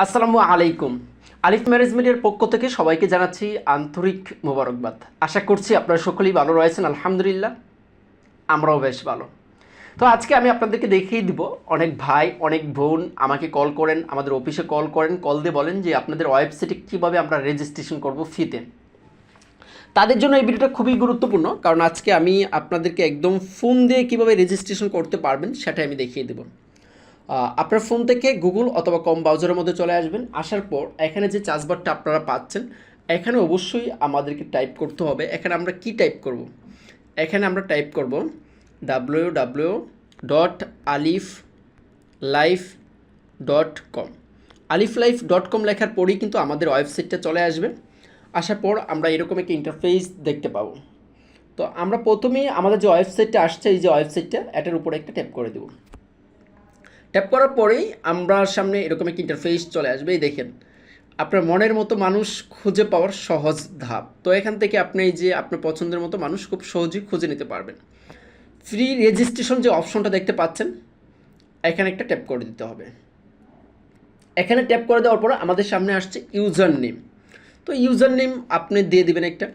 আসসালামু আলাইকুম। আলিফ ম্যারেজ মিডিয়ার পক্ষ থেকে সবাইকে জানাচ্ছি আন্তরিক মোবারকবাদ। আশা করছি আপনারা সকলেই ভালো রয়েছেন। আলহামদুলিল্লাহ, আমরাও বেশ ভালো। তো আজকে আমি আপনাদেরকে দেখিয়ে দিব, অনেক ভাই অনেক বোন আমাকে কল করেন, আমাদের অফিসে কল করেন, কল দিয়ে বলেন যে আপনাদের ওয়েবসাইটে কীভাবে আমরা রেজিস্ট্রেশন করব ফ্রিতে। তাদের জন্য এই ভিডিওটা খুবই গুরুত্বপূর্ণ, কারণ আজকে আমি আপনাদেরকে একদম ফোন দিয়ে কীভাবে রেজিস্ট্রেশন করতে পারবেন সেটাই আমি দেখিয়ে দেবো। আপনার ফোন থেকে গুগল অথবা কম ব্রাউজারের মধ্যে চলে আসবেন। আসার পর এখানে যে চার্জবারটা আপনারা পাচ্ছেন, এখানে অবশ্যই আমাদেরকে টাইপ করতে হবে। এখানে আমরা কি টাইপ করব? এখানে আমরা টাইপ করব www.aliflife.com। aliflife.com লেখার পরেই কিন্তু আমাদের ওয়েবসাইটটা চলে আসবে। আসার পর আমরা এরকম একটা ইন্টারফেস দেখতে পাবো। তো আমরা প্রথমেই আমাদের যে ওয়েবসাইটটা আসছে, এই যে ওয়েবসাইটটা, এটার উপরে একটা ট্যাপ করে দেবো। ট্যাপ করার পরেই আমরা সামনে এরকম একটা ইন্টারফেস চলে আসবে। এই দেখেন, আপনার মনের মতো মানুষ খুঁজে পাওয়ার সহজ ধাপ। তো এখান থেকে আপনি এই যে আপনার পছন্দের মতো মানুষ খুব সহজেই খুঁজে নিতে পারবেন। ফ্রি রেজিস্ট্রেশন যে অপশনটা দেখতে পাচ্ছেন, এখানে একটা ট্যাপ করে দিতে হবে। এখানে ট্যাপ করে দেওয়ার পর আমাদের সামনে আসছে ইউজার নেম। তো ইউজার নেম আপনি দিয়ে দিবেন একটা।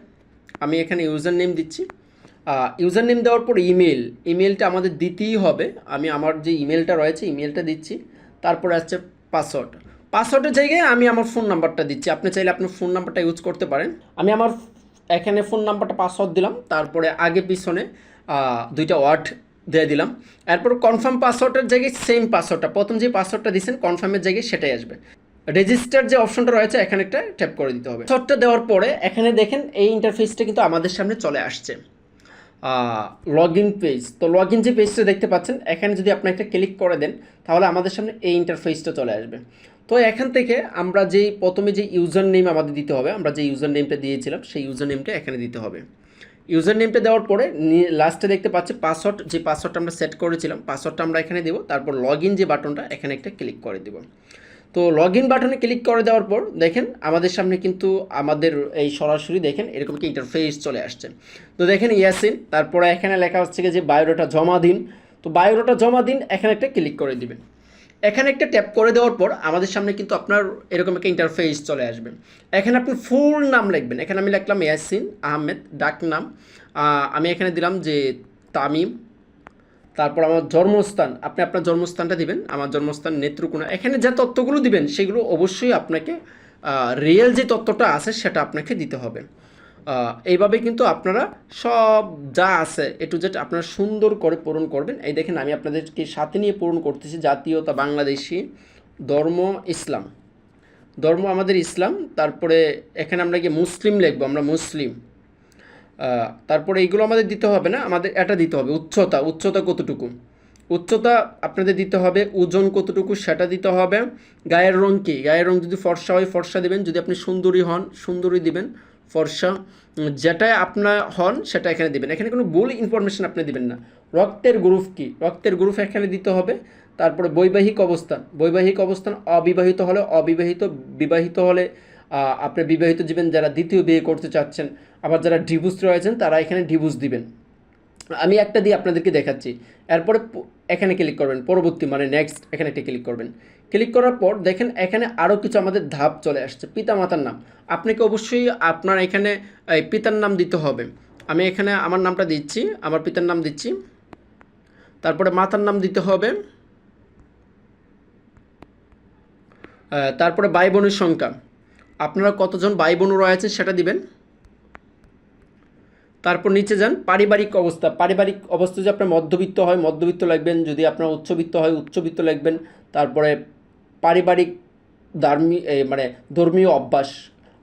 আমি এখানে ইউজার নেম দিচ্ছি। ইউজার নেম দেওয়ার পর ইমেলটা আমাদের দিতেই হবে। আমি আমার যে ইমেলটা রয়েছে ইমেলটা দিচ্ছি। তারপরে আসছে পাসওয়ার্ডের জায়গায় আমি আমার ফোন নাম্বারটা দিচ্ছি। আপনি চাইলে আপনার ফোন নাম্বারটা ইউজ করতে পারেন। আমি আমার এখানে ফোন নাম্বারটা পাসওয়ার্ড দিলাম, তারপরে আগে পিছনে দুইটা ওয়ার্ড দিয়ে দিলাম। এরপর কনফার্ম পাসওয়ার্ডের জায়গায় সেম পাসওয়ার্ডটা, প্রথম যে পাসওয়ার্ডটা দিয়েছেন কনফার্মের জায়গায় সেটাই আসবে। রেজিস্টার যে অপশনটা রয়েছে এখানে একটা ট্যাপ করে দিতে হবে। পাসওয়ার্ডটা দেওয়ার পরে এখানে দেখেন এই ইন্টারফেসটা কিন্তু আমাদের সামনে চলে আসছে। Log in page. তো লগ ইন যে পেজটা দেখতে পাচ্ছেন, এখানে যদি আপনি একটা ক্লিক করে দেন তাহলে আমাদের সামনে এই ইন্টারফেসটা চলে আসবে। তো এখান থেকে আমরা যেই প্রথমে যে ইউজার নেম আমাদের দিতে হবে, আমরা যে ইউজার নেমটা দিয়েছিলাম সেই ইউজার নেমটা এখানে দিতে হবে। ইউজার নেমটা দেওয়ার পরে লাস্টে দেখতে পাচ্ছি পাসওয়ার্ড, যে পাসওয়ার্ডটা আমরা সেট করেছিলাম পাসওয়ার্ডটা আমরা এখানে দেবো। তারপর লগ ইন যে বাটনটা এখানে একটা ক্লিক করে দেবো। তো লগ ইন বাটনে ক্লিক করে দেওয়ার পর দেখেন আমাদের সামনে কিন্তু আমাদের এই সরাসরি দেখেন এরকম কি ইন্টারফেস চলে আসছে। তো দেখেন ইয়াসিন, তারপরে এখানে লেখা হচ্ছে যে বায়োডাটা জমা দিন। তো বায়োডাটা জমা দিন, এখানে একটা ক্লিক করে দিবেন। এখানে একটা ট্যাপ করে দেওয়ার পর আমাদের সামনে কিন্তু আপনার এরকম একটা ইন্টারফেস চলে আসবে। এখানে আপনি ফুল নাম লিখবেন। এখানে আমি লিখলাম ইয়াসিন আহমেদ, ডাক নাম আমি এখানে দিলাম যে তামিম। তারপর আমার জন্মস্থান, আপনি আপনার জন্মস্থানটা দিবেন। আমার জন্মস্থান নেত্রকোনা। এখানে যে তথ্যগুলো দিবেন সেগুলো অবশ্যই আপনাকে রিয়েল যে তথ্যটা আছে সেটা আপনাকে দিতে হবে। এইভাবে কিন্তু আপনারা সব যা আছে এ টু জেড আপনারা সুন্দর করে পূরণ করবেন। এই দেখেন আমি আপনাদেরকে সাথে নিয়ে পূরণ করতেছি। জাতীয়তা বাংলাদেশি, ধর্ম ইসলাম, ধর্ম আমাদের ইসলাম। তারপরে এখানে আমরা গিয়ে মুসলিম লিখবো, আমরা মুসলিম। তারপরে এইগুলো আমাদের দিতে হবে না, আমাদের এটা দিতে হবে উচ্চতা কতটুকু, উচ্চতা আপনাদের দিতে হবে। ওজন কতটুকু সেটা দিতে হবে। গায়ের রং কী, গায়ের রং যদি ফর্সা হয় ফর্সা দিবেন, যদি আপনি সুন্দরী হন সুন্দরী দিবেন, ফর্সা যেটাই আপনার হন সেটা এখানে দিবেন। এখানে কোনো ভুল ইনফরমেশন আপনি দিবেন না। রক্তের গ্রুপ কী, রক্তের গ্রুপ এখানে দিতে হবে। তারপরে বৈবাহিক অবস্থান অবিবাহিত হলে অবিবাহিত, বিবাহিত হলে আপনি বিবাহিত দিবেন, যারা দ্বিতীয় বিয়ে করতে চাচ্ছেন। আবার যারা ডিভোর্স রয়েছেন তারা এখানে ডিভোর্স দিবেন। আমি একটা দিয়ে আপনাদেরকে দেখাচ্ছি। এরপরে এখানে ক্লিক করবেন, পরবর্তী মানে নেক্সট, এখানে একটা ক্লিক করবেন। ক্লিক করার পর দেখেন এখানে আরও কিছু আমাদের ধাপ চলে আসছে। পিতামাতার নাম আপনাকে অবশ্যই আপনার এখানে পিতার নাম দিতে হবে। আমি এখানে আমার নামটা দিচ্ছি, আমার পিতার নাম দিচ্ছি। তারপরে মাতার নাম দিতে হবে। তারপরে ভাই বোনের সংখ্যা, আপনারা কতজন ভাই বোন রয়েছে সেটা দিবেন। তারপর নিচে যান, পারিবারিক অবস্থা যদি আপনার মধ্যবিত্ত হয় মধ্যবিত্ত লিখবেন, যদি আপনার উচ্চবিত্ত হয় উচ্চবিত্ত লিখবেন। তারপরে পারিবারিক মানে ধর্মীয় অভ্যাস,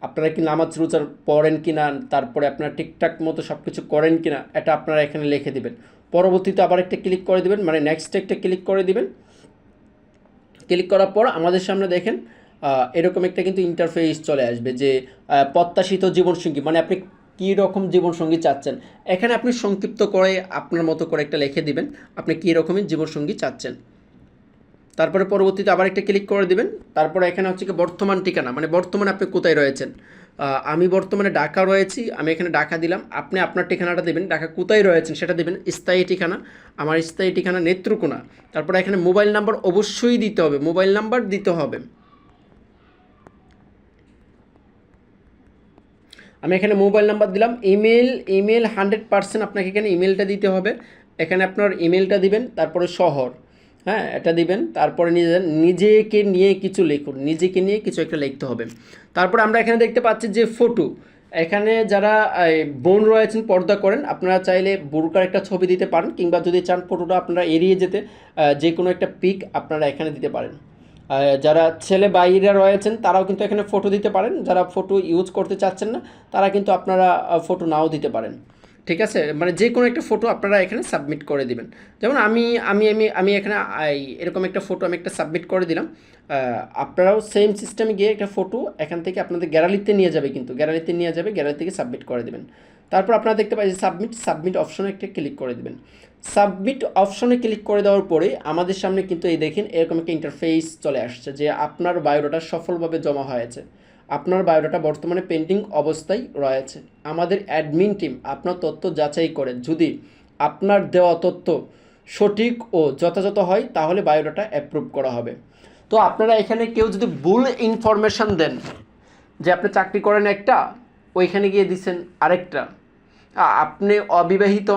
আপনারা কি নামাজ রোজা পড়েন কি না, তারপরে আপনারা ঠিকঠাক মতো সব কিছু করেন কি না, এটা আপনারা এখানে লিখে দিবেন। পরবর্তীতে আবার একটা ক্লিক করে দিবেন, মানে নেক্সট একটা ক্লিক করে দিবেন। ক্লিক করার পর আমাদের সামনে দেখেন এরকম একটা কিন্তু ইন্টারফেস চলে আসবে যে প্রত্যাশিত জীবনসঙ্গী, মানে আপনি কী রকম জীবনসঙ্গী চাচ্ছেন। এখানে আপনি সংক্ষিপ্ত করে আপনার মতো করে একটা লিখে দিবেন আপনি কী রকমের জীবনসঙ্গী চাচ্ছেন। তারপরে পরবর্তীতে আবার একটা ক্লিক করে দিবেন। তারপরে এখানে হচ্ছে কি বর্তমান ঠিকানা, মানে বর্তমানে আপনি কোথায় রয়েছেন। আমি বর্তমানে ঢাকা রয়েছি, আমি এখানে ঢাকা দিলাম। আপনি আপনার ঠিকানাটা দেবেন, ঢাকা কোথায় রয়েছেন সেটা দেবেন। স্থায়ী ঠিকানা, আমার স্থায়ী ঠিকানা নেত্রকোনা। তারপরে এখানে মোবাইল নাম্বার অবশ্যই দিতে হবে, মোবাইল নাম্বার দিতে হবে। আমি এখানে মোবাইল নাম্বার দিলাম। ইমেল 100% আপনাকে এখানে ইমেলটা দিতে হবে। এখানে আপনার ইমেলটা দিবেন, তারপরে শহর, হ্যাঁ এটা দিবেন, তারপরে নিজেকে নিয়ে কিছু লিখুন, নিজেকে নিয়ে কিছু একটা লিখতে হবে। তারপরে আমরা এখানে দেখতে পাচ্ছি যে ফটো, এখানে যারা বোন রয়েছেন পর্দা করেন, আপনারা চাইলে বোরকার একটা ছবি দিতে পারেন, কিংবা যদি চান ফটোটা আপনারা এড়িয়ে যেতে যে কোনো একটা পিক আপনারা এখানে দিতে পারেন। যারা ছেলে বাইরা রয়েছেন তারাও কিন্তু এখানে ফটো দিতে পারেন, যারা ফটো ইউজ করতে চাচ্ছেন না তারা কিন্তু আপনারা ফটো নাও দিতে পারেন। ঠিক আছে, মানে যে কোনো একটা ফটো আপনারা এখানে সাবমিট করে দিবেন। যেমন আমি আমি আমি আমি এখানে এরকম একটা ফটো আমি একটা সাবমিট করে দিলাম। আপনারাও সেম সিস্টেমে গিয়ে একটা ফটো এখান থেকে আপনাদের গ্যালারিতে নিয়ে যাবে, কিন্তু গ্যালারিতে নিয়ে যাবে, গ্যালারি থেকে সাবমিট করে দেবেন। তারপর আপনারা দেখতে পাচ্ছেন সাবমিট অপশনে একটা ক্লিক করে দেবেন। সাবমিট অপশনে ক্লিক করে দেওয়ার পরে আমাদের সামনে কিন্তু এই দেখেন এরকম একটা ইন্টারফেস চলে আসছে যে আপনার বায়োডাটা সফলভাবে জমা হয়েছে, আপনার বায়োডাটা বর্তমানে পেন্ডিং অবস্থায় রয়েছে। আমাদের অ্যাডমিন টিম আপনার তথ্য যাচাই করে, যদি আপনার দেওয়া তথ্য সঠিক ও যথাযথ হয় তাহলে বায়োডাটা অ্যাপ্রুভ করা হবে। তো আপনারা এখানে কেউ যদি ভুল ইনফরমেশান দেন যে আপনি চাকরি করেন একটা, ওইখানে গিয়ে দিচ্ছেন আরেকটা, আপনি অবিবাহিত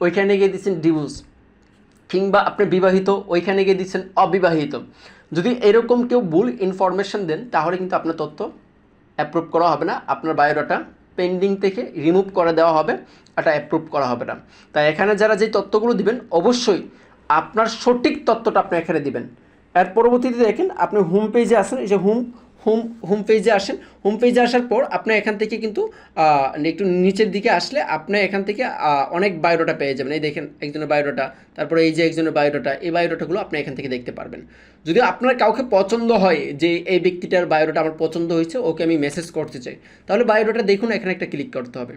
ওইখানে গিয়ে দিচ্ছেন ডিভোর্স, কিংবা আপনি বিবাহিত ওইখানে গিয়ে দিচ্ছেন অবিবাহিত, যদি এরকম কেউ ভুল ইনফরমেশান দেন তাহলে কিন্তু আপনার তথ্য অ্যাপ্রুভ করা হবে না, আপনার বায়োডাটা পেন্ডিং থেকে রিমুভ করে দেওয়া হবে, এটা অ্যাপ্রুভ করা হবে না। তাই এখানে যারা যে তথ্যগুলো দিবেন অবশ্যই আপনার সঠিক তথ্যটা আপনি এখানে দিবেন। এর পরবর্তীতে দেখেন আপনি হোম পেজে আসেন, এই যে হোম পেজে আসেন। হোম পেজে আসার পর আপনি এখান থেকে কিন্তু একটু নিচের দিকে আসলে আপনি এখান থেকে অনেক বায়োডাটা পেয়ে যাবেন। এই দেখেন একজনের বায়োডাটা, তারপরে এই যে একজনের বায়োডাটা, এই বায়োডাটাগুলো আপনি এখান থেকে দেখতে পারবেন। যদি আপনার কাউকে পছন্দ হয় যে এই ব্যক্তিটার বায়োডাটা আমার পছন্দ হয়েছে, ওকে আমি মেসেজ করতে চাই, তাহলে বায়োডাটা দেখুন এখানে একটা ক্লিক করতে হবে।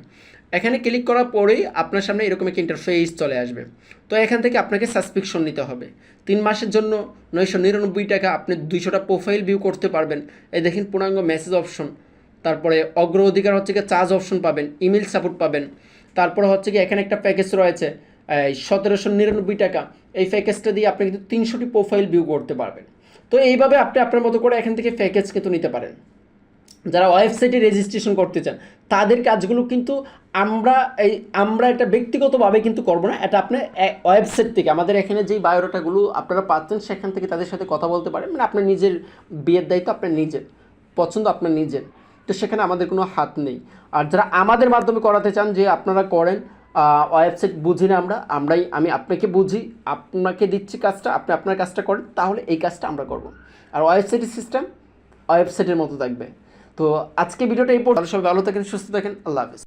এখানে ক্লিক করার পরেই আপনার সামনে এরকম একটা ইন্টারফেস চলে আসবে। তো এখান থেকে আপনাকে সাবস্ক্রিপশন নিতে হবে 3 মাসের জন্য 999 টাকা, আপনি 200টা প্রোফাইল ভিউ করতে পারবেন। এই দেখেন পূর্ণাঙ্গ মেসেজ অপশন, তারপরে অগ্রাধিকার হচ্ছে গিয়ে চার্জ অপশন পাবেন, ইমেল সাপোর্ট পাবেন। তারপরে হচ্ছে কি এখানে একটা প্যাকেজ রয়েছে 1799 টাকা, এই প্যাকেজটা দিয়ে আপনি কিন্তু 300টি প্রোফাইল ভিউ করতে পারবেন। তো এইভাবে আপনি আপনার মতো করে এখান থেকে প্যাকেজ কিন্তু নিতে পারেন। যারা ওয়েবসাইটে রেজিস্ট্রেশন করতে চান তাদের কাজগুলো কিন্তু আমরা এটা ব্যক্তিগতভাবে কিন্তু করবো না, এটা আপনার ওয়েবসাইট থেকে আমাদের এখানে যেই বায়োডাটাগুলো আপনারা পাচ্ছেন সেখান থেকে তাদের সাথে কথা বলতে পারেন। মানে আপনার নিজের বিয়ের দায়িত্ব আপনার নিজের, পছন্দ আপনার নিজের, তো সেখানে আমাদের কোনো হাত নেই। আর যারা আমাদের মাধ্যমে করাতে চান যে আপনারা করেন, ওয়েবসাইট বুঝি না আমি আপনাকে বুঝি, আপনাকে দিচ্ছি কাজটা, আপনি আপনার কাজটা করেন, তাহলে এই কাজটা আমরা করব। আর ওয়েবসাইটের সিস্টেম ওয়েবসাইটের মতো থাকবে। তো আজকে ভিডিওটা এই পর্যন্ত, সবাই ভালো থাকেন, সুস্থ থাকেন, আল্লাহ হাফেজ।